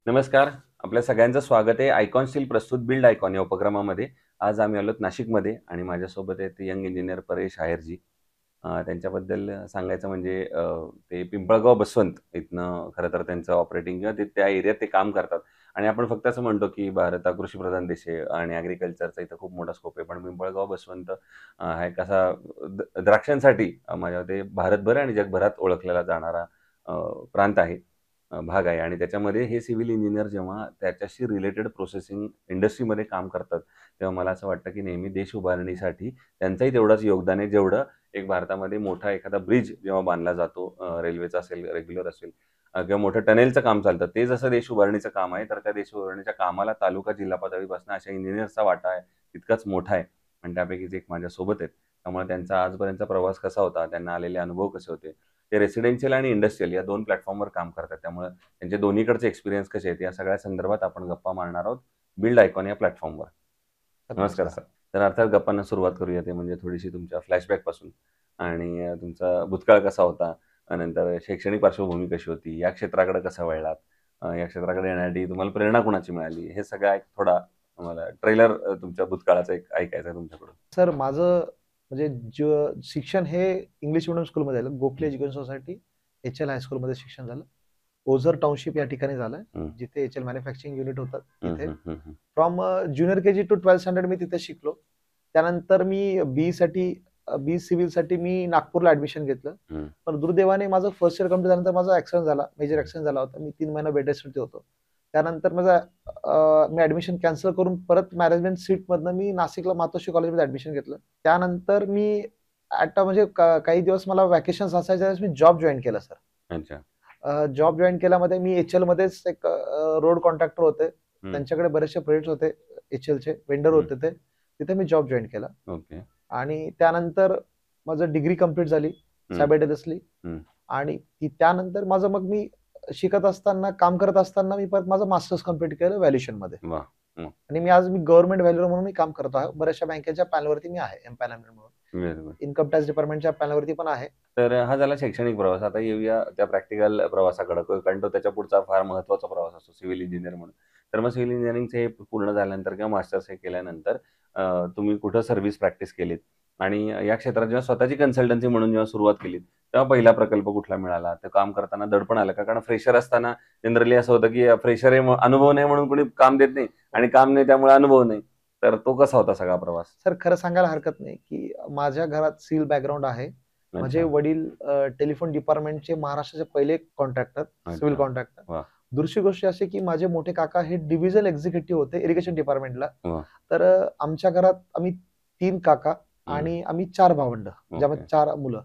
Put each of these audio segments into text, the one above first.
नमस्कार. आपल्या सगळ्यांचं स्वागत आहे. आयकॉन स्टील प्रस्तुत बिल्ड आयकॉन या उपक्रमामध्ये. आज आम्ही आलोत नाशिकमध्ये आणि माझ्यासोबत आहेत यंग इंजिनिअर परेश आहेरजी. त्यांच्याबद्दल सांगायचं म्हणजे ते पिंपळगाव बसवंत इथनं खरं तर त्यांचं ऑपरेटिंग किंवा ते त्या एरियात ते काम करतात आणि आपण फक्त असं म्हणतो, की भारत हा कृषीप्रधान देश आहे आणि ॲग्रीकल्चरचा इथं खूप मोठा स्कोप आहे. पण पिंपळगाव बसवंत हा एक असा द्राक्षांसाठी माझ्या मते भारतभर आणि जगभरात ओळखलेला जाणारा प्रांत आहे. भाग आहे आणि त्याच्यामध्ये हे सिव्हिल इंजिनियर जेव्हा त्याच्याशी रिलेटेड प्रोसेसिंग इंडस्ट्रीमध्ये काम करतात, तेव्हा मला असं वाटतं की नेहमी देश उभारणीसाठी त्यांचंही तेवढंच योगदान आहे, जेवढं एक भारतामध्ये मोठा एखादा ब्रिज जेव्हा बांधला जातो, रेल्वेचा असेल, रेग्युलर असेल किंवा मोठं टनेलचं काम चालतं, ते जसं देश उभारणीचं काम आहे, तर त्या देश उभारणीच्या कामाला तालुका, जिल्हा पातळीपासून अशा इंजिनियर्सचा वाटा आहे, तितकाच मोठा आहे आणि त्यापैकीच एक माझ्यासोबत आहेत. त्यामुळे त्यांचा आजपर्यंतचा प्रवास कसा होता, त्यांना आलेले अनुभव कसे होते, ते रेसिडेन्शियल आणि इंडस्ट्रियल या 2 प्लॅटफॉर्मवर काम करतात. त्यामुळे त्यांचे दोन्हीकडचे एक्सपिरियन्स कसे आहेत, या सगळ्या संदर्भात आपण गप्पा मारणार आहोत बिल्ड आयकॉन या प्लॅटफॉर्मवर. नमस्कार नमस्कार. सर. तर अर्थात गप्पांना सुरुवात करूया ते म्हणजे थोडीशी तुमच्या फ्लॅशबॅकपासून आणि तुमचा भूतकाळ कसा होता, नंतर शैक्षणिक पार्श्वभूमी कशी होती, या क्षेत्राकडे कसं वळलात, या क्षेत्राकडे येण्यासाठी तुम्हाला प्रेरणा कुणाची मिळाली, हे सगळं एक थोडा मला ट्रेलर तुमच्या भूतकाळाचा एक ऐकायचा आहे तुमच्याकडून. सर माझं म्हणजे शिक्षण हे इंग्लिश मिडियम स्कूलमध्ये झालं. गोखले एज्युकेशन सोसायटी एच-एल हायस्कूलमध्ये शिक्षण झालं. ओझर टाउनशिप या ठिकाणी झालं, हं. जिथे एच-एल मॅन्युफॅक्चरिंग युनिट होतं हं, तिथे. हं, हं, हं. From junior KG to 12th standard मी तिथे शिकलो. त्यानंतर मी बी सिव्हिलसाठी मी नागपूरला ॲडमिशन घेतलं. हं. पण दुर्दैवाने माझं फर्स्ट इयर कंप्लीट झाल्यानंतर माझा ॲक्सिडेंट झाला, मेजर ॲक्सिडेंट झाला होता. मी 3 महिना बेड रेस्टवरती होतो. त्यानंतर मी ॲडमिशन कॅन्सल करून परत मॅनेजमेंट सीटमधनं मी नाशिकला मातोश्री कॉलेजमध्ये ॲडमिशन घेतलं. त्यानंतर मी म्हणजे काही दिवस मला व्हॅकेशन्स असायच्या त्यावेळेस मी जॉब जॉइन केला सर. अच्छा. जॉब जॉइन केल्यामध्ये मी एच-एलमध्येच एक रोड कॉन्ट्रॅक्टर होते. हं, त्यांच्याकडे बरेचसे प्रोजेक्ट्स होते. एच-एलचे वेंडर हं. होते ते. तिथे मी जॉब जॉइन केला ओके. आणि त्यानंतर माझं डिग्री कंप्लीट झाली हं, सायमल्टेनियसली. हं. आणि त्यानंतर मग मी शिकत असताना, काम करत असताना मी परत माझं मास्टर्स कंप्लीट केलं व्हॅल्युएशनमध्ये. वाह! हं. आणि आज मी गव्हर्नमेंट व्हॅल्युअर म्हणून मी काम करतो आहे. बऱ्याचशा बँकेच्या पॅनलवरती मी आहे, एम्पॅनलमेंट म्हणून. बरोबर. इन्कम टॅक्स डिपार्टमेंटच्या पॅनलवरती पण आहे. तर हा झाला शैक्षणिक प्रवास. आता येऊया त्या प्रॅक्टिकल प्रवासाकडं, कारण तो त्याच्या पुढचा फार महत्त्वाचा प्रवास असतो सिव्हिल इंजिनिअर म्हणून. तर मग सिव्हिल इंजिनिअरिंगचे हे पूर्ण झाल्यानंतर किंवा मास्टर्स हे केल्यानंतर तुम्ही कुठं सर्व्हिस प्रॅक्टिस केलीत आणि या क्षेत्रात जेव्हा स्वतःची कन्सल्टन्सी म्हणून जेव्हा सुरुवात केलीत, तेव्हा पहिला प्रकल्प कुठला मिळाला? ते काम करताना दडपण आलं का? कारण फ्रेशर असताना जनरली असं होतं, की फ्रेशर आहे, अनुभव नाही म्हणून कोणी काम देत नाही आणि काम नाही त्यामुळे अनुभव नाही. तर तो कसा होता सगळा प्रवास? सर खरं सांगायला हरकत नाही, की माझ्या घरात सिव्हिल बॅकग्राऊंड आहे. माझे अच्छा, वडील टेलिफोन डिपार्टमेंटचे महाराष्ट्राचे पहिले कॉन्ट्रॅक्टर, सिव्हिल अच्छा. कॉन्ट्रॅक्टर. वाह! दुसरी गोष्ट अशी की माझे मोठे काका हे डिव्हिजन एक्झिक्युटिव्ह होते इरिगेशन डिपार्टमेंटला. वाह! तर आमच्या घरात आम्ही 3 काका हं. आणि आम्ही 4 भावंड, ओके. ज्यामध्ये 4 मुलं.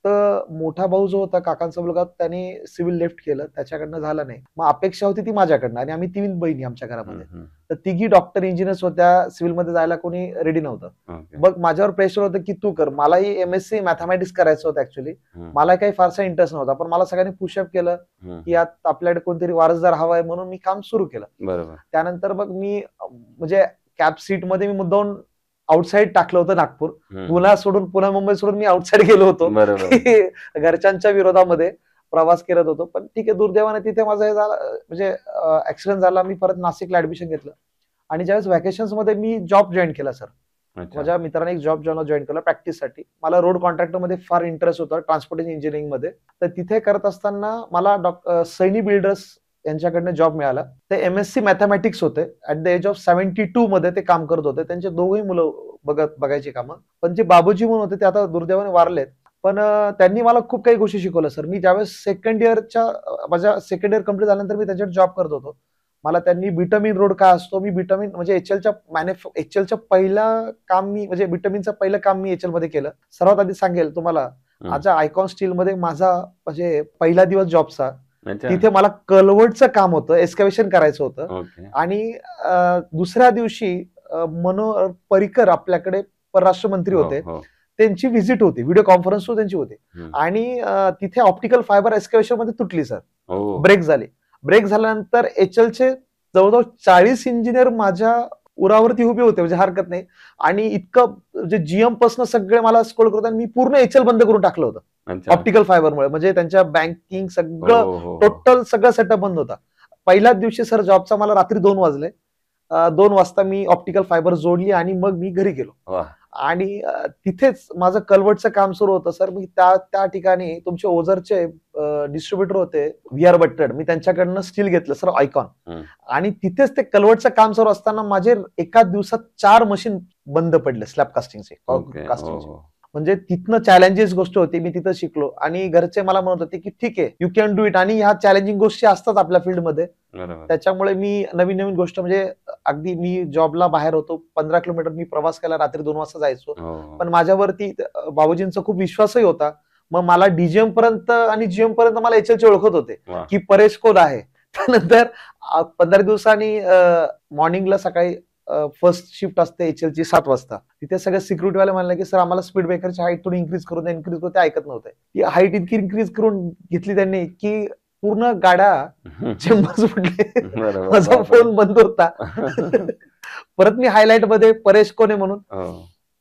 तर मोठा भाऊ जो होता काकांचा मुलगा त्याने सिव्हिल लेफ्ट केलं. त्याच्याकडनं झालं नाही. मग अपेक्षा होती ती माझ्याकडनं आणि आम्ही 3 बहिणी आमच्या हं, घरामध्ये. हं. तर तिघी डॉक्टर, इंजिनियर्स होत्या. सिव्हिलमध्ये जायला कोणी रेडी नव्हतं. ओके. मग माझ्यावर प्रेशर होतं की तू कर. मलाही एम-एस-सी मॅथेमॅटिक्स करायचं होतं ॲक्चुअली. हं, मला काही फारसा इंटरेस्ट नव्हता. पण मला सगळ्यांनी पुशअप केलं, हं, की हं. यात आपल्याकडे कोणतरी वारसदार हवा आहे म्हणून मी काम सुरू केलं. बरोबर. त्यानंतर मग मी म्हणजे कॅब सीटमध्ये मी मुद्दामून आउटसाइड टाकलं होतं नागपूर. हं, हं. पुणे, मुंबई सोडून मी आउटसाइड गेलो होतो. बरोबर. की घरच्यांच्या विरोधामध्ये प्रवास करत होतो. पण ठीक आहे, दुर्दैवाने तिथे माझं हे झालं म्हणजे ॲक्सिडेंट झाला. मी परत नाशिकला ॲडमिशन घेतलं आणि ज्यावेळेस व्हॅकेशन्समध्ये मी जॉब जॉइन केला सर. अच्छा. माझ्या मित्राने एक जॉब जॉइन केला प्रॅक्टिससाठी. मला रोड कॉन्ट्रॅक्टरमध्ये फार इंटरेस्ट होता, ट्रान्सपोर्टेशन इंजिनिअरिंगमध्ये. तर तिथे करत असताना मला सैनी बिल्डर्स यांच्याकडनं जॉब मिळाला. ते एम-एस-सी मॅथेमॅटिक्स होते. ॲट द एज ऑफ 72 मध्ये ते काम करत होते. त्यांचे दोघंही मुलं बघायची कामं. पण जे बाबूजी म्हणून होते ते आता दुर्दैवाने वारलेत. पण त्यांनी मला खूप काही गोष्टी शिकवल्या सर. मी ज्यावेळेस माझ्या सेकंड इयर कंप्लीट झाल्यानंतर मी त्याच्यावर जॉब करत होतो. मला त्यांनी बिटमिन रोड काय असतो, मी बिटमिन म्हणजे एच-एलच्या पहिला काम मी म्हणजे बिटमिनचं पहिलं काम मी एच-एलमध्ये केलं. सर्वात आधी सांगेल तुम्हाला, हं. माझ्या आयकॉन स्टीलमध्ये माझा म्हणजे पहिला दिवस जॉबचा. अच्छा. तिथे मला कल्व्हर्टचं काम होतं, एक्स्कॅव्हेशन करायचं होतं. ओके. आणि दुसऱ्या दिवशी मनोहर पर्रिकर आपल्याकडे परराष्ट्र मंत्री हो, होते. हो. त्यांची व्हिजिट होती. व्हिडिओ कॉन्फरन्स त्यांची होती. हं. आणि तिथे ऑप्टिकल फायबर एक्स्कॅव्हेशनमध्ये तुटली सर. ओह! ब्रेक झाली. ब्रेक झाल्यानंतर एच-एलचे जवळ-जवळ 40 इंजिनिअर माझ्या उरावरती उभे होते, म्हणजे हरकत नाही. आणि इतकं म्हणजे जीएम पासून सगळे मला स्कोल्ड करत आणि मी पूर्ण एच-एल बंद करून टाकलं होतं. अच्छा. ऑप्टिकल फायबरमुळे म्हणजे त्यांच्या बँकिंग हो, सगळं हो, हो, हो. टोटल सगळं सेटअप बंद होता. पहिल्याच दिवशी सर जॉबचा मला रात्री 2 वाजले. 2 वाजता मी ऑप्टिकल फायबर जोडली आणि मग मी घरी गेलो. वा. आणि तिथेच माझं कल्व्हर्टचं काम सुरू होतं सर. मी त्या ठिकाणी तुमचे ओझरचे डिस्ट्रीब्युटर होते VR बट्टड, मी त्यांच्याकडनं स्टील घेतलं सर, आयकॉन. आणि तिथेच ते कल्व्हर्टचं काम सुरू असताना माझे एकाच दिवसात 4 मशीन बंद पडले स्लॅब कास्टिंगचे. म्हणजे तिथनं चॅलेंजेस गोष्ट होती, मी तिथं शिकलो. आणि घरचे मला म्हणत होते की ठीक आहे, यू कॅन डू इट. आणि ह्या चॅलेंजिंग गोष्टी असतात आपल्या फील्डमध्ये. त्याच्यामुळे मी नवीन नवीन गोष्ट, म्हणजे अगदी मी जॉबला बाहेर होतो, 15 किलोमीटर मी प्रवास केला, रात्री 2 वाजता जायचो. पण माझ्यावरती बाबूजींचा खूप विश्वासही होता. मग मला डीजीएम पर्यंत आणि जीएम पर्यंत मला HLचे ओळखत होते की परेश कोण आहे. त्यानंतर 15 दिवसांनी मॉर्निंगला सकाळी फर्स्ट शिफ्ट असते HLची 7 वाजता. तिथे सगळे सिक्युरिटीवाले म्हणले की सर आम्हाला स्पीड ब्रेकरची हाईट थोडी इन्क्रीज करून ते ऐकत नव्हते. ती हाईट इतकी इन्क्रीज करून घेतली त्यांनी की पूर्ण गाड्या चेंबर्स फुटले. माझा फोन बंद होता. परत मी हायलाइट मध्ये परेश कोणे म्हणून.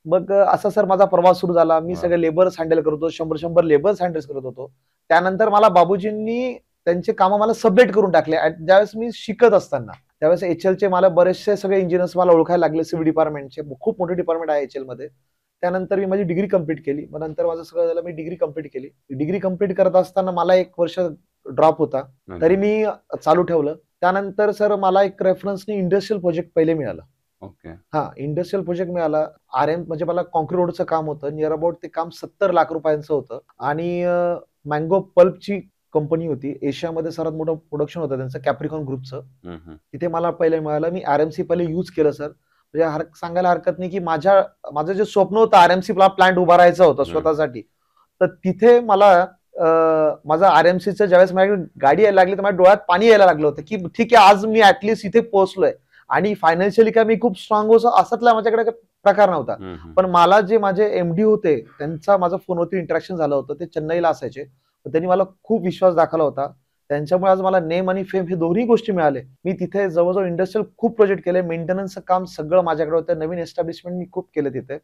मग असा सर माझा प्रवास सुरू झाला. मी सगळे लेबर्स हँडल करत होतो, 100 लेबर्स हँडल करत होतो. त्यानंतर मला बाबूजींनी त्यांचे कामं मला सबमिट करून टाकले. ज्यावेळेस मी शिकत असताना त्यावेळेस HLचे मला बरेचसे सगळे इंजिनियर्स मला ओळखायला लागले. सिव्हिल डिपार्टमेंटचे खूप मोठे डिपार्टमेंट आहे HL मध्ये. त्यानंतर मी माझी डिग्री कंप्लीट केली. मग नंतर माझं सगळं झालं, मी डिग्री कंप्लीट केली. डिग्री कंप्लीट करत असताना मला 1 वर्ष ड्रॉप होता, तरी मी चालू ठेवलं. त्यानंतर सर मला एक रेफरन्सनी इंडस्ट्रियल प्रोजेक्ट पहिले मिळालं. इंडस्ट्रियल प्रोजेक्ट मिळाला. RM म्हणजे मला कॉन्क्रीट रोडचं काम होतं. नियर अबाउट ते काम 70 लाख रुपयांचं होतं. आणि मँगो पल्पची कंपनी होती. एशियामध्ये सर्वात मोठं प्रोडक्शन होतं त्यांचं, कॅप्रिकॉन ग्रुपचं. तिथे मला पहिले मिळालं. मी RMC पहिले युज केलं सर. म्हणजे सांगायला हरकत नाही की माझं जे स्वप्न होतं RMC प्लांट उभारायचं होतं स्वतःसाठी, तर तिथे मला माझा RMCचं ज्यावेळेस माझ्याकडे गाडी यायला लागली तर माझ्या डोळ्यात पाणी यायला लागलं होतं की ठीक आहे, आज मी ऍटलिस्ट इथे पोहोचलोय. आणि फायनान्शियली काय मी खूप स्ट्रॉंग होतो असतला माझ्याकडे प्रकार नव्हता. पण मला जे माझे MD होते त्यांचा माझा फोनवरती इंटरॅक्शन झालं होतं. ते चेन्नईला असायचे. त्यांनी मला खूप विश्वास दाखवला होता. त्यांच्यामुळे आज मला नेम आणि फेम हे दोन्ही गोष्टी मिळाले. मी तिथे जवळजवळ इंडस्ट्रियल खूप प्रोजेक्ट केले. मेंटेनन्सचं काम सगळं माझ्याकडे होतं. नवीन एस्टॅब्लिशमेंट मी खूप केले तिथे.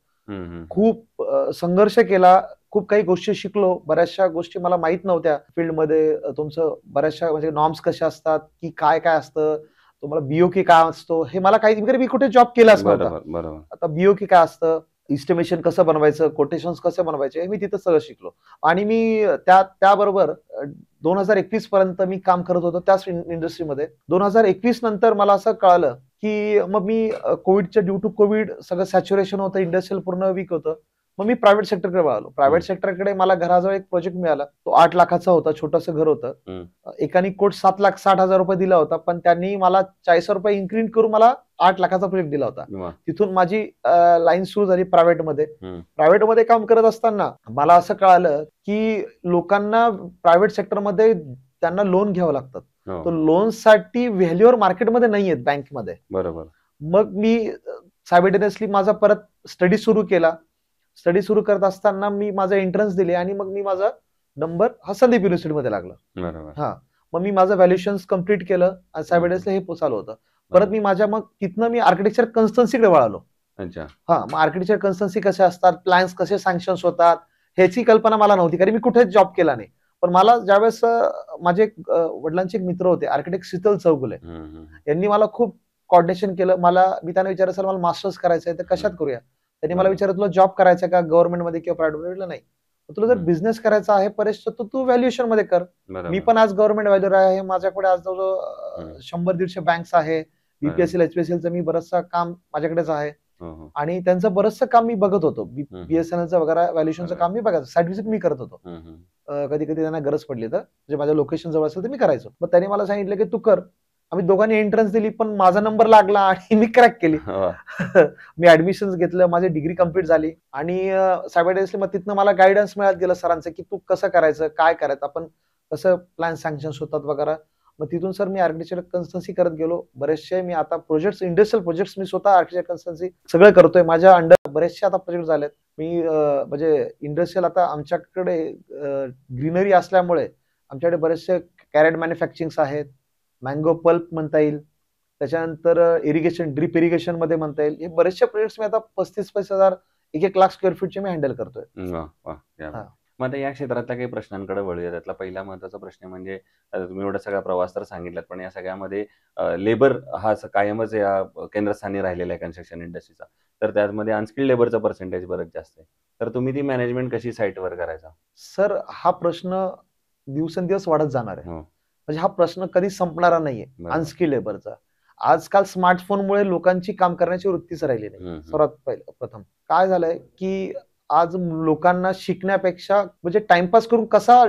खूप संघर्ष केला. खूप काही गोष्टी शिकलो. बऱ्याचशा गोष्टी मला माहित नव्हत्या फील्डमध्ये. तुमचं बऱ्याचशा म्हणजे नॉर्म्स कशा असतात, की काय काय असतं, तुम्हाला BOK काय असतो हे मला काही, मी कुठे जॉब केलाच नव्हता. आता BOK काय असतं, इस्टिमेशन कसं बनवायचं, कोटेशन्स कसे बनवायचे, हे मी तिथं सगळं शिकलो. आणि मी त्याबरोबर 2021 पर्यंत मी काम करत होतो त्याच इंडस्ट्रीमध्ये. 2021 नंतर मला असं कळालं की मग मी कोविडच्या ड्यू टू कोविड सगळं सॅच्युरेशन होतं, इंडस्ट्रियल पूर्ण वीक होतं. मग मी प्रायव्हेट सेक्टरकडे वळालो. प्रायव्हेट सेक्टरकडे मला घराजवळ एक प्रोजेक्ट मिळाला. तो 8 लाखाचा होता. छोटंसं घर होतं. एकाने कोट 7,60,000 रुपये दिला होता, पण त्यांनी मला 40 रुपये इन्क्रीज करून मला 8 लाखाचा प्रोजेक्ट दिला होता. तिथून माझी लाईन सुरू झाली प्रायव्हेटमध्ये. प्रायव्हेटमध्ये काम करत असताना मला असं कळालं की लोकांना प्रायव्हेट सेक्टरमध्ये त्यांना लोन घ्यावं लागतात. तो लोनसाठी व्हॅल्युअर मार्केटमध्ये नाही आहेत बँकमध्ये. बरोबर. मग मी सायमल्टेनियसली माझा परत स्टडी सुरू केला. स्टडी सुरू करत असताना मी माझा एंट्रन्स दिले आणि मग मी माझा नंबर हा संदीप युनिव्हर्सिटीमध्ये लागला. मग मी माझं व्हॅल्युएशन कम्प्लीट केलं आणि सायमल्टेनियसली हे चालू होतं. परत मी मग तिथनं मी आर्किटेक्चर कन्सल्टन्सीकडे वळालो. मग आर्किटेक्चर कन्सल्टन्सी कसे असतात, प्लॅन्स कसे सँक्शन्स होतात, ह्याची कल्पना मला नव्हती, कारण मी कुठेच जॉब केला नाही. पण मला ज्यावेळेस माझे वडिलांचे एक मित्र होते आर्किटेक्ट शीतल चौगुले, यांनी मला खूप कॉर्डिनेशन केलं. मी त्यांना विचारलं, सर मला मास्टर्स करायचंय तर कशात करूया. त्यांनी मला विचारलं, तुला जॉब करायचा का गव्हर्नमेंटमध्ये किंवा प्रायव्हेट? नाही. तुला जर बिझनेस करायचा आहे परेश तर तू व्हॅल्युएशन मध्ये कर. मी पण आज गव्हर्नमेंट व्हॅल्युअर आहे. माझ्याकडे आज जवळजवळ 100-150 बँक्स आहे. BPSL HPSLचं मी बरंचसं काम माझ्याकडेच आहे. आणि त्यांचं बरंचसं काम मी बघत होतो. BSNLचं वगैरे व्हॅल्युएशनचं काम मी बघायचो. साईट व्हिजिट मी करत होतो. कधी कधी त्यांना गरज पडली तर, म्हणजे माझ्या लोकेशन जवळ असेल तर मी करायचो. मग त्यांनी मला सांगितलं की तू कर. आम्ही दोघांनी एंट्रन्स दिली, पण माझा नंबर लागला आणि मी क्रॅक केली. मी ऍडमिशन घेतलं, माझी डिग्री कंप्लीट झाली. आणि सायमल्टेनियसली मग तिथनं मला गायडन्स मिळत गेलं सरांचं की तू कसं करायचं, काय करायचं, आपण कसं प्लॅन सँक्शन्स होतात वगैरे. मग तिथून सर मी आर्किटेक्चर कन्सल्टन्सी करत गेलो. बरेचसे मी आता प्रोजेक्ट्स, इंडस्ट्रियल प्रोजेक्ट्स मी स्वतः आर्किटेक्चर कन्सल्टन्सी सगळं करतोय. माझ्या अंडर बरेचसे आता प्रोजेक्ट झालेत. मी म्हणजे इंडस्ट्रियल आता आमच्याकडे ग्रीनरी असल्यामुळे आमच्याकडे बरेचसे कॅरेट मॅन्युफॅक्चरिंग आहेत, मँगो पल्प म्हणता येईल, त्याच्यानंतर इरिगेशन, ड्रिप इरिगेशन मध्ये म्हणता येईल. हे बरेचसे प्रोजेक्ट्स मी आता 35,000 1 लाख स्क्वेअर फीटचे मी हँडल करतोय. मग आता या क्षेत्रातल्या काही प्रश्नांकडे वळूया. त्यातला पहिला महत्त्वाचा प्रश्न म्हणजे आता तुम्ही एवढा सगळा प्रवास तर सांगितलात, पण या सगळ्यामध्ये लेबर हा कायमच या केंद्रस्थानी राहिलेला आहे कन्स्ट्रक्शन इंडस्ट्रीचा. तर त्यामध्ये अनस्किल्ड लेबरचा पर्सेंटेज बरंच जास्त आहे. तर तुम्ही ती मॅनेजमेंट कशी साईटवर करायचा? सर, हा प्रश्न दिवसेंदिवस वाढत जाणार आहे. हो, म्हणजे हा प्रश्न कधी संपणारा नाहीये बरोबर. अनस्किल्ड लेबरचा. आजकाल स्मार्टफोनमुळे लोकांची काम करण्याची वृत्तीच राहिली नाही. हं, हं. सर्वात पहिलं प्रथम काय झालंय, की आज लोकांना शिकण्यापेक्षा म्हणजे टाइमपास करून कसा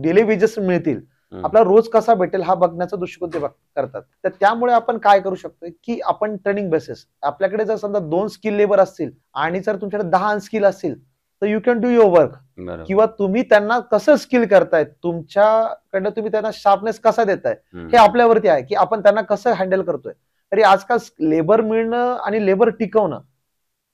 डेली वेजेस मिळतील, हं, आपला रोज कसा भेटेल हा बघण्याचा दृष्टिकोन ते करतात. तर त्यामुळे आपण काय करू शकतोय, की आपण ट्रेनिंग बेसिस आपल्याकडे जर समजा 2 स्किल लेबर असतील आणि जर तुमच्याकडे 10 अनस्किल असतील, तर you can do your work. बरोबर. किंवा तुम्ही त्यांना कसं स्किल करताय, तुमच्याकडनं तुम्ही त्यांना शार्पनेस कसा देताय, हं, हे आपल्यावरती आहे, की आपण त्यांना कसं हँडल करतोय. तरी आजकाल लेबर मिळणं आणि लेबर टिकवणं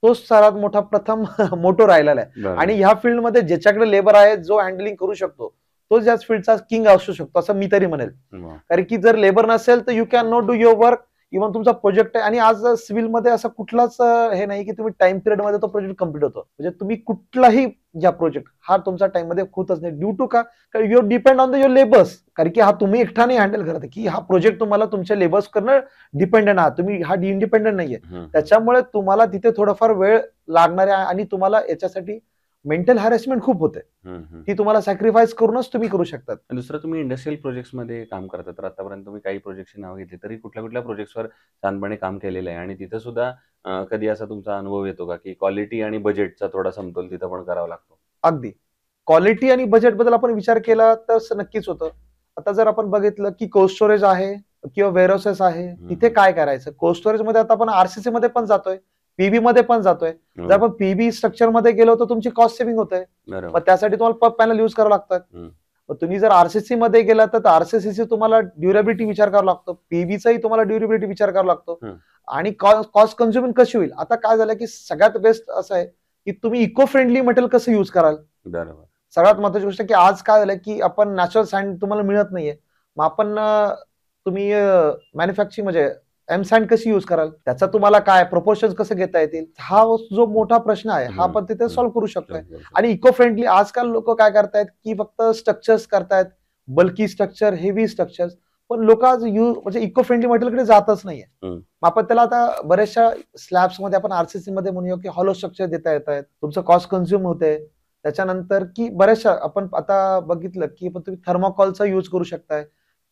तोच सर्वात मोठा प्रथम मोटो राहिलेला आहे. बरोबर. आणि ह्या फील्डमध्ये ज्याच्याकडे लेबर आहे, जो हँडलिंग करू शकतो, तोच याच फील्डचा किंग असू शकतो, असं मी तरी म्हणेल. वाह! कारण की जर लेबर नसेल तर you can not do your work. Even तुमचा प्रोजेक्ट आहे आणि आज सिव्हिलमध्ये असं कुठलाच हे नाही की तुम्ही टाइम पिरियडमध्ये तो प्रोजेक्ट कम्प्लीट होतो. म्हणजे तुम्ही कुठलाही ज्या प्रोजेक्ट हा तुमच्या टाइम मध्ये होतच नाही. ड्यू टू का you depend on the your labours. कारण की हा तुम्ही एकटा नाही हँडल करत, की हा प्रोजेक्ट तुम्हाला तुमच्या लेबर्स करणं डिपेंडंट आहात. तुम्ही हा इंडिपेंडंट नाहीये. हं, त्याच्यामुळे तुम्हाला तिथे थोडाफार वेळ लागणार आहे आणि तुम्हाला याच्यासाठी मेंटल हॅरेसमेंट खूप होते. हं, हं. ती तुम्हाला सॅक्रिफाईस करूनच तुम्ही करू शकतात. आणि दुसरं तुम्ही इंडस्ट्रियल प्रोजेक्ट्समध्ये काम करता. तर आतापर्यंत तुम्ही काही प्रोजेक्टची नावं घेतली, तरी कुठल्या-कुठल्या प्रोजेक्ट्सवर शांतपणे काम केलेलं आहे आणि तिथं सुद्धा कधी असा तुमचा अनुभव येतो का, की क्वालिटी आणि बजेटचा थोडा समतोल तिथं पण करावा लागतो? अगदी. क्वालिटी आणि बजेट बद्दल आपण विचार केला तर नक्कीच होतं. आता जर आपण बघितलं की कोल्ड स्टोरेज आहे किंवा वेअरहाऊसेस आहे, तिथे काय करायचं? कोल्ड स्टोरेजमध्ये आता आपण आरसीसी मध्ये पण जातोय, पीबी मध्ये पण जातोय. हो, जर आपण पीबी स्ट्रक्चर मध्ये गेलो तर तुमची कॉस्ट सेव्हिंग होते. बरोबर. मग त्यासाठी तुम्हाला पब पॅनल युज करावं लागतात. हं. मग तुम्ही जर आरसीसी मध्ये गेला तर आरसीसीची तुम्हाला ड्युरेबिलिटी विचार करावा लागतो. पीबीचाही तुम्हाला ड्युरेबिलिटी विचार करावा लागतो. हं. आणि कॉस्ट कन्झ्युमिंग कशी होईल? आता काय झालं की सगळ्यात बेस्ट असं आहे की तुम्ही इको फ्रेंडली मटेरियल कसं युज कराल? बरोबर. सगळ्यात महत्वाची गोष्ट की आज काय झालंय की आपण नॅचरल सँड तुम्हाला मिळत नाहीये. मग आपण तुम्ही मॅन्युफॅक्चरिंग म्हणजे एम सँड कशी युज कराल? त्याचा तुम्हाला काय प्रोपोर्शन्स कसं घेता येतील? हा जो मोठा प्रश्न आहे हा आपण तिथे सॉल्व्ह करू शकतोय. आणि इको फ्रेंडली आजकाल लोक काय करतायत की फक्त स्ट्रक्चर्स करतायत, बल्की स्ट्रक्चर, हेवी स्ट्रक्चर्स. पण लोक आज म्हणजे इको फ्रेंडली मटेरियलकडे जातच नाहीये. हं. मग आपण त्याला आता बऱ्याचशा स्लॅब्स मध्ये आपण आरसीसी मध्ये म्हणूया की हॉलो स्ट्रक्चर देता येत आहेत. तुमचं कॉस्ट कन्झ्युम होते. त्याच्यानंतर की बऱ्याचशा आपण आता बघितलं की तुम्ही थर्मोकॉलचा युज करू शकताय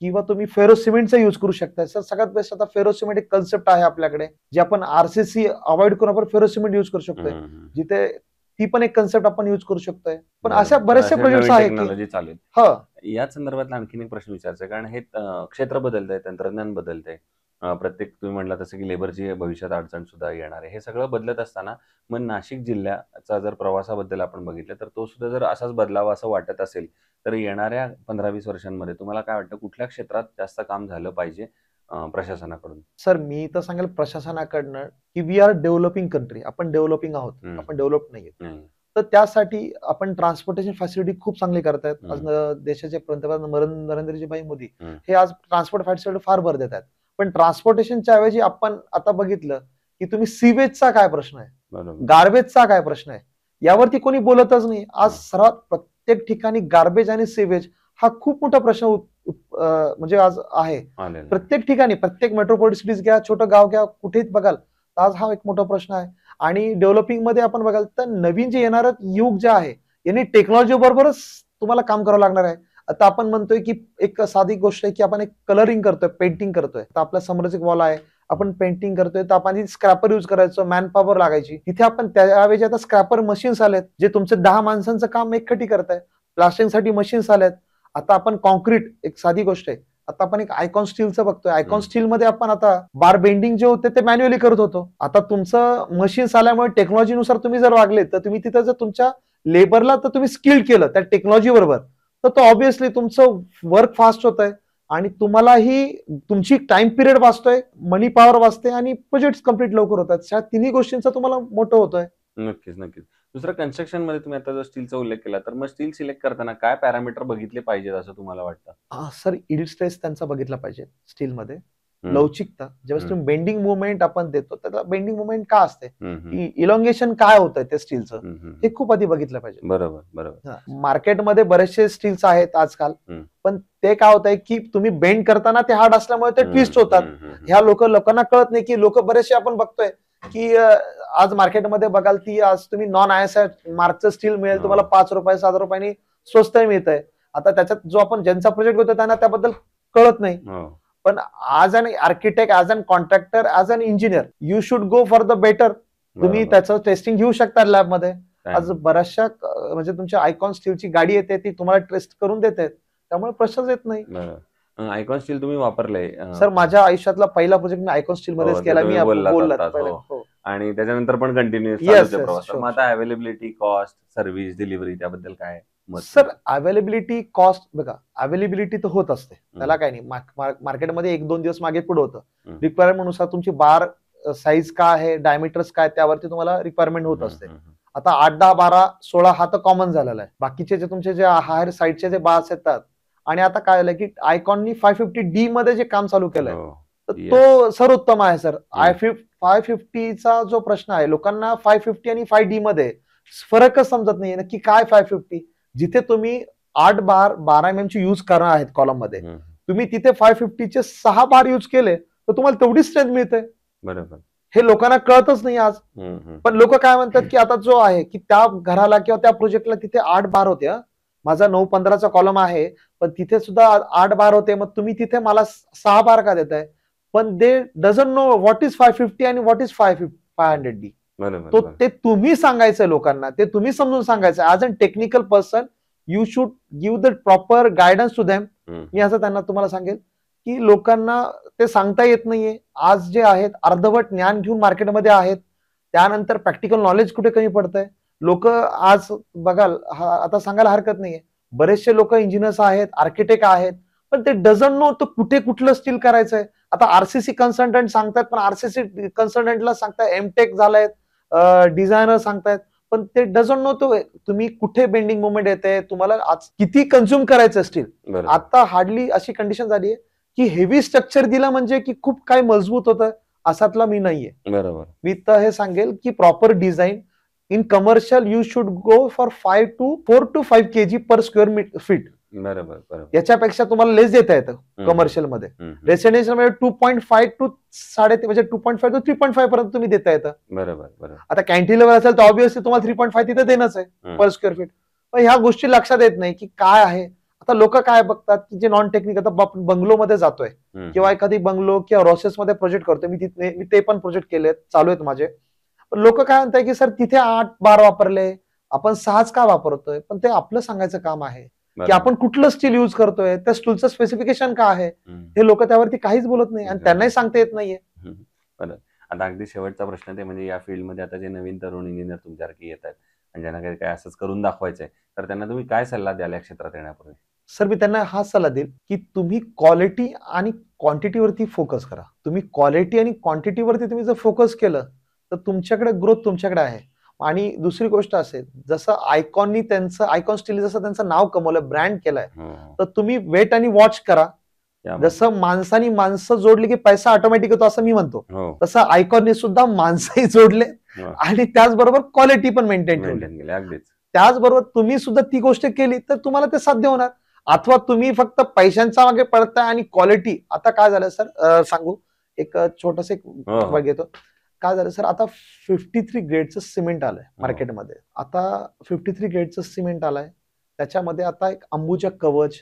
किंवा तुम्ही फेरो सिमेंटचा युज करू शकताय. सर सगळ्यात बेस्ट आता फेरो सिमेंट एक कन्सेप्ट आहे आपल्याकडे, जे आपण आरसीसी अवॉइड करून आपण फेरो सिमेंट युज करू शकतोय. हं, हं. जिथे ती पण एक कन्सेप्ट आपण युज करू शकतोय. पण बरोबर. अशा तर बरेचसे अशा प्रोजेक्ट्स नवीन आहे की टेक्नॉलॉजी चालू आहेत. हं, याच संदर्भातला आणखीन एक प्रश्न विचारायचा आहे, कारण हे क्षेत्र बदलतंय, तंत्रज्ञान बदलतंय. प्रत्येक तुम्ही म्हटला तसं की लेबरची भविष्यात अडचण सुद्धा येणार आहे. हे सगळं बदलत असताना मग नाशिक जिल्ह्याचा जर प्रवासाबद्दल आपण बघितलं, तर तो सुद्धा जर असाच बदलावा असं वाटत असेल, तर येणाऱ्या 15-20 वर्षांमध्ये तुम्हाला काय वाटतं, कुठल्या क्षेत्रात जास्त काम झालं पाहिजे प्रशासनाकडून? सर मी तर सांगेल प्रशासनाकडनं की वी आर डेव्हलपिंग कंट्री. आपण डेव्हलपिंग आहोत. हं. आपण डेव्हलप नाहीये. नाही. तर त्यासाठी आपण ट्रान्सपोर्टेशन फॅसिलिटी खूप चांगली करतायत. हं. आज देशाचे पंतप्रधान नरेंद्रजीभाई मोदी हं. हे आज ट्रान्सपोर्ट फॅसिलिटी फार भर देत आहेत. पण ट्रान्सपोर्टेशनच्या ऐवजी आपण आता बघितलं की तुम्ही सीवेजचा काय प्रश्न आहे, बरोबर. गार्बेजचा काय प्रश्न आहे, यावरती कोणी बोलतच नाही. आज हं. सर्वात प्रत्येक ठिकाणी गार्बेज आणि सीवेज हा खूप मोठा प्रश्न म्हणजे आज आहे. आलेलं आहे. प्रत्येक ठिकाणी, प्रत्येक मेट्रोपॉलिटन सिटीज घ्या, छोटं गाव घ्या, कुठेही बघाल तर आज हा एक मोठा प्रश्न आहे. आणि डेव्हलपिंग मध्ये आपण बघाल तर नवीन जे येणारं युग जे आहे यांनी टेक्नॉलॉजी बरोबरच तुम्हाला काम करावं लागणार आहे. आता आपण म्हणतोय की एक साधी गोष्ट आहे की आपण एक कलरिंग करतोय, पेंटिंग करतोय. तर आपल्या समोरच एक वॉल आहे, आपण पेंटिंग करतोय, तर आपण स्क्रॅपर युज करायचो, मॅन पॉवर लागायची. तिथे आपण त्याऐवजी आता स्क्रॅपर मशीन्स आलेत, जे तुमचे 10 माणसांचं काम एकखटी करताय. प्लास्टिंगसाठी मशीन्स आलेत. आता आपण कॉन्क्रीट, एक साधी गोष्ट आहे, आता आपण एक आयकॉन स्टीलचं बघतोय. आयकॉन स्टील मध्ये आपण आता बार बेंडिंग जे होते ते मॅन्युअली करत होतो. आता तुमचं मशीन्स आल्यामुळे टेक्नॉलॉजीनुसार तुम्ही जर वागले तर तुम्ही तिथं जर तुमच्या लेबरला तर तुम्ही स्किल्ड केलं त्या टेक्नॉलॉजी बरोबर, तर ऑब्व्हियसली तुमचं वर्क फास्ट होत आहे आणि तुम्हालाही तुमची टाइम पिरियड वाचतोय, मनी पॉवर वाचते आणि प्रोजेक्ट कम्प्लीट लवकर होतात. ह्या तिन्ही गोष्टींचा तुम्हाला मोठं होतोय. नक्कीच, नक्कीच. दुसरं कन्स्ट्रक्शनमध्ये तुम्ही आता जर स्टीलचा उल्लेख केला, तर मग स्टील सिलेक्ट करताना काय पॅरामीटर बघितले पाहिजेत असं तुम्हाला वाटतं? सर, यील्ड स्ट्रेस त्यांचा बघितला पाहिजे स्टीलमध्ये. लवचिकता, ज्यावेळेस तुम्ही बेंडिंग मुवमेंट आपण देतो, त्याला बेंडिंग मुवमेंट का असते, हम्म. इलॉंगेशन काय होतंय त्या स्टीलचं, हम्म. हे खूप आधी बघितलं पाहिजे. बरोबर बरोबर. मार्केटमध्ये बरेचसे स्टील्स आहेत आजकाल, हम्म. पण ते काय होत आहे की तुम्ही बेंड करताना ते हार्ड असल्यामुळे ते ट्विस्ट होतात. ह्या लोकांना कळत नाही की लोक बरेचसे आपण बघतोय की आज मार्केटमध्ये बघाल ती आज तुम्ही नॉन आयएसआय मार्कचं स्टील मिळेल तुम्हाला 5 रुपये 7 रुपयांनी स्वस्त मिळतंय. आता त्याच्यात जो आपण ज्यांचा प्रोजेक्ट होतो त्यांना त्याबद्दल कळत नाही. पण as an architect, as an contractor, as an engineer you should go for the better. तुम्ही त्याचं टेस्टिंग घेऊ शकता लॅबमध्ये. आज बऱ्याचशा म्हणजे तुमच्या आयकॉन स्टीलची गाडी येते ती तुम्हाला टेस्ट करून देते, त्यामुळे प्रश्नच येत नाही. आयकॉन स्टील तुम्ही वापरलंय? सर माझ्या आयुष्यातला पहिला प्रोजेक्ट मी आयकॉन स्टील मध्येच केला. मी बोललात आणि त्याच्यानंतर पण कंटिन्युअस प्रवास. आता अवेलेबिलिटी, कॉस्ट, सर्व्हिस, डिलिव्हरी त्याबद्दल काय सर? अवेलेबिलिटी, कॉस्ट बघा, अवेलेबिलिटी तर होत असते, त्याला काय नाही. मार्केटमध्ये 1-2 दिवस मागे पुढे होतं. रिक्वायरमेंट नुसार तुमची बार साईज काय आहे, डायमीटर्स काय, त्यावरती तुम्हाला रिक्वायरमेंट होत असते. आता 8, 10, 12, 16 हा तर कॉमन झालेला आहे. बाकीचे जे तुमचे जे हायर साईडचे जे बार्स येतात, आणि आता काय झालं की आयकॉननी 550D मध्ये जे काम चालू केलंय तो सर्वोत्तम आहे सर. 550चा जो प्रश्न आहे, लोकांना 550 आणि 5D मध्ये फरकच समजत नाही नक्की काय 550. जिथे तुम्ही 8 बार 12 mm ची यूज करणार आहेत कॉलम मध्ये, तुम्ही तिथे 550चे 6 बार यूज केले तर तुम्हाला तेवढी स्ट्रेंथ मिळते. बरोबर. हे लोकांना कळतच नाही आज. पण लोक काय म्हणतात की आता जो आहे की त्या घराला किंवा त्या प्रोजेक्टला तिथे 8 बार होते, माझा 9-15चा कॉलम आहे पण तिथे सुद्धा 8 बार होते, मग तुम्ही तिथे मला 6 बार का देताय? पण दे डझंट नो व्हॉट इज 550 आणि व्हॉट इज 500D. तो ते तुम्ही सांगायचं लोकांना, ते तुम्ही समजून सांगायचं. As an technical person you should give the proper guidance to them. मी असं त्यांना तुम्हाला सांगेल की लोकांना ते सांगता येत नाहीये. आज जे आहेत अर्धवट ज्ञान घेऊन मार्केटमध्ये आहेत, त्यानंतर प्रॅक्टिकल नॉलेज कुठे कमी पडतंय. लोक आज बघाल, आता सांगायला हरकत नाहीये, बरेचसे लोक इंजिनियर्स आहेत, आर्किटेक्ट आहेत, पण ते डझंट नो तो कुठे कुठलं स्टील करायचंय. आता आरसीसी कन्सल्टंट सांगतात, पण आरसीसी कन्सल्टंटला सांगताय एमटेक झालाय, डिझायनर सांगतायत, पण ते डझंट नो तो तुम्ही कुठे बेंडिंग मुवमेंट येते, तुम्हाला आज किती कन्झ्युम करायचं स्टील. आता हार्डली अशी कंडिशन झाली आहे की हेवी स्ट्रक्चर दिला म्हणजे की खूप काही मजबूत होतं, असातला मी नाहीये. बरोबर. मी तर हे सांगेल की proper design in commercial you should go for 4 to 5 kg per square feet. बरोबर. याच्यापेक्षा तुम्हाला लेस देता येतं कमर्शियल मध्ये. रेसिडेन्शियल मध्ये 2.5 to 3.5 म्हणजे 2.5 to 3.5 पर्यंत तुम्ही देता येतं. बरोबर. आता कॅन्टिलेवर असेल तर ऑब्व्हियसली तुम्हाला 3.5 तिथे देणंच आहे पर स्क्वेअर फीट. पण ह्या गोष्टी लक्षात येत नाही की काय आहे. आता लोक काय बघतात की जे नॉन टेक्निक, आता बंगलो मध्ये जातोय किंवा एखादी बंगलो किंवा रॉसेस मध्ये प्रोजेक्ट करतोय, मी ते पण प्रोजेक्ट केलेत, चालू आहेत माझे. पण लोक काय म्हणताय की सर तिथे 8 बार वापरले, आपण 6च का वापरतोय? पण ते आपलं सांगायचं काम आहे की आपण कुठलं स्टील युज करतोय, त्या स्टीलचं स्पेसिफिकेशन काय आहे, हे लोक त्यावरती काहीच बोलत नाही आणि त्यांनाही सांगता येत नाहीये. आता अगदी शेवटचा प्रश्न ते म्हणजे या फील्डमध्ये आता जे नवीन तरुण इंजिनियर तुमच्यासारखे येत आहेत आणि ज्यांना काही काय असंच करून दाखवायचंय, तर त्यांना तुम्ही काय सल्ला द्याल या क्षेत्रात येण्यापूर्वी? सर मी त्यांना हा सल्ला देईल की तुम्ही क्वालिटी आणि क्वांटिटीवरती फोकस करा. तुम्ही क्वालिटी आणि क्वांटिटीवरती तुम्ही जर फोकस केलं तर तुमच्याकडे ग्रोथ तुमच्याकडे आहे. आणि दुसरी गोष्ट असेल, जसं आयकॉननी त्यांचं आयकॉन स्टील जसं त्यांचं नाव कमवलं, ब्रँड केलंय, तर तुम्ही वेट आणि वॉच करा. जसं माणसानी माणसं जोडली की पैसा ऑटोमॅटिक येतो असं मी म्हणतो, तसं आयकॉननी सुद्धा माणसंही जोडले आणि त्याचबरोबर क्वालिटी पण मेंटेन ठेवली. त्याचबरोबर तुम्ही सुद्धा ती गोष्ट केली तर तुम्हाला ते साध्य होणार. अथवा तुम्ही फक्त पैशांच्या मागे पडताय आणि क्वालिटी. आता काय झालं सर, सांगू एक छोटस एक घेतो. काय झालं सर, आता 53 ग्रेडचं सिमेंट आलंय मार्केटमध्ये. आता 53 ग्रेडचं सिमेंट आलंय, त्याच्यामध्ये आता एक अंबुजा कवच,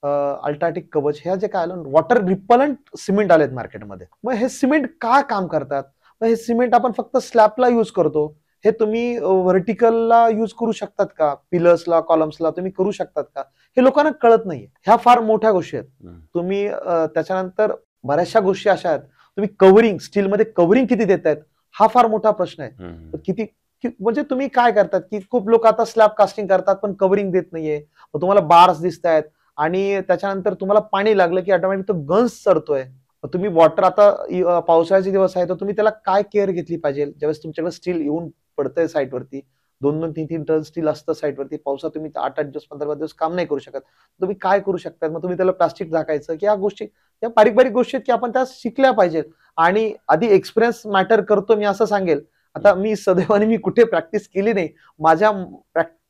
अल्ट्राटेक कवच, ह्या जे काय आलं वॉटर रिपलंट सिमेंट आलेत मार्केटमध्ये. मग हे सिमेंट का काम करतात? मग हे सिमेंट आपण फक्त स्लॅबला युज करतो, हे तुम्ही व्हर्टिकलला युज करू शकतात का? पिलर्सला, कॉलम्सला तुम्ही करू शकतात का? हे लोकांना कळत नाहीये. ह्या फार मोठ्या गोष्टी आहेत. तुम्ही त्याच्यानंतर बऱ्याचशा गोष्टी अशा आहेत, तुम्ही कव्हरिंग, स्टीलमध्ये कव्हरिंग किती देत आहेत हा फार मोठा प्रश्न आहे. किती म्हणजे तुम्ही काय करतात की खूप लोक आता स्लॅब कास्टिंग करतात पण कव्हरिंग देत नाहीये. तुम्हाला बार्स दिसत आहेत आणि त्याच्यानंतर तुम्हाला पाणी लागलं की ऑटोमॅटिक तो गंज चढतोय. तुम्ही वॉटर, आता पावसाळ्याचे दिवस आहे तर तुम्ही त्याला काय केअर घेतली पाहिजे ज्यावेळेस तुमच्याकडे स्टील येऊन पडतंय साईटवरती. 2-2, 3-3 टन स्टील असतं साईटवरती. पावसात तुम्ही 8-8 दिवस, 15 दिवस काम नाही करू शकत. तुम्ही काय करू शकता? मग तुम्ही त्याला प्लास्टिक झाकायचं, की ह्या गोष्टी, या बारीक-बारीक गोष्टी आहेत, की आपण त्या शिकल्या पाहिजेत. आणि आधी एक्सपिरियन्स मॅटर करतो, मी असं सांगेल. आता मी सदैवाने मी कुठे प्रॅक्टिस केली नाही. माझ्या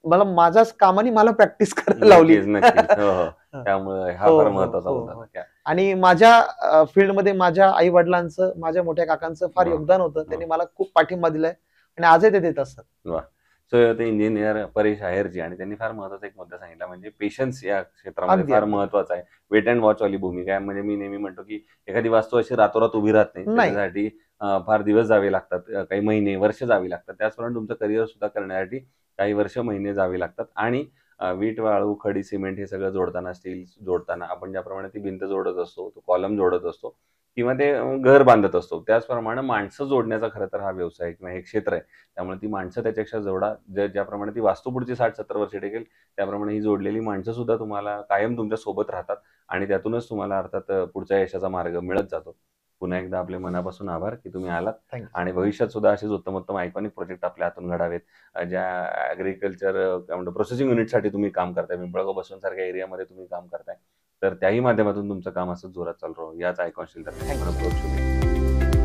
मला माझ्याच कामाने मला प्रॅक्टिस करायला लावली. नक्कीच, नक्कीच. हो, हो. त्यामुळे हा हो, फार हो, महत्वाचा हो, मुद्दा हो. होता. आणि माझ्या फील्डमध्ये माझ्या आई-वडिलांचं, माझ्या मोठ्या काकांचं फार वाह! योगदान होतं. वाह! त्यांनी मला खूप पाठिंबा दिलाय आणि आजही ते देत असतात. वाह! सो ते इंजिनिअर परेश अय्यरजी आणि त्यांनी फार महत्वाचा एक मुद्दा सांगितला म्हणजे पेशन्स या क्षेत्रामध्ये अगदी, फार अगदी. महत्वाचा आहे. वेट एंड वॉच वाली भूमिका आहे. म्हणजे मी नेहमी म्हणतो, की एखादी वास्तू अशी रातोरात उभी राहत नाही. नाही. त्याच्यासाठी फार दिवस जावे लागतात. काही महिने, वर्ष जावी लागतात. त्याचप्रमाणे तुमचं करिअर सुद्धा करण्यासाठी काही वर्ष, महिने जावे लागतात आणि वीट, वाळू, खडी, सिमेंट हे सगळं जोडताना, स्टील जोडताना आपण ज्याप्रमाणे ती भिंत जोडत असतो, तो कॉलम जोडत असतो किंवा ते घर बांधत असतो. त्याचप्रमाणे माणसं जोडण्याचा खरं तर हा व्यवसाय किंवा हे क्षेत्र आहे. त्यामुळे ती माणसं त्याच्यापेक्षा जोडा. ज्याप्रमाणे ती वास्तू पुढची 60-70 वर्ष टिकेल, त्याप्रमाणे ही जोडलेली माणसं सुद्धा तुम्हाला कायम तुमच्या सोबत राहतात आणि त्यातूनच तुम्हाला अर्थात पुढच्या यशाचा मार्ग मिळत जातो. पुन्हा एकदा आपले मनापासून आभार, की तुम्ही आलात थँक आणि भविष्यात सुद्धा असेच उत्तम-उत्तम आयकॉनिक प्रोजेक्ट आपल्या हातून घडावेत. ज्या ॲग्रीकल्चर काय म्हणतो प्रोसेसिंग युनिटसाठी तुम्ही काम करताय, पिंपळगाव बसवंतसारख्या एरियामध्ये तुम्ही काम करताय. तर त्याही माध्यमातून तुमचं काम असंच जोरात चालू राहो. याच आयकॉन तर्फे थँक मनःपूर्वक शुभेच्छा.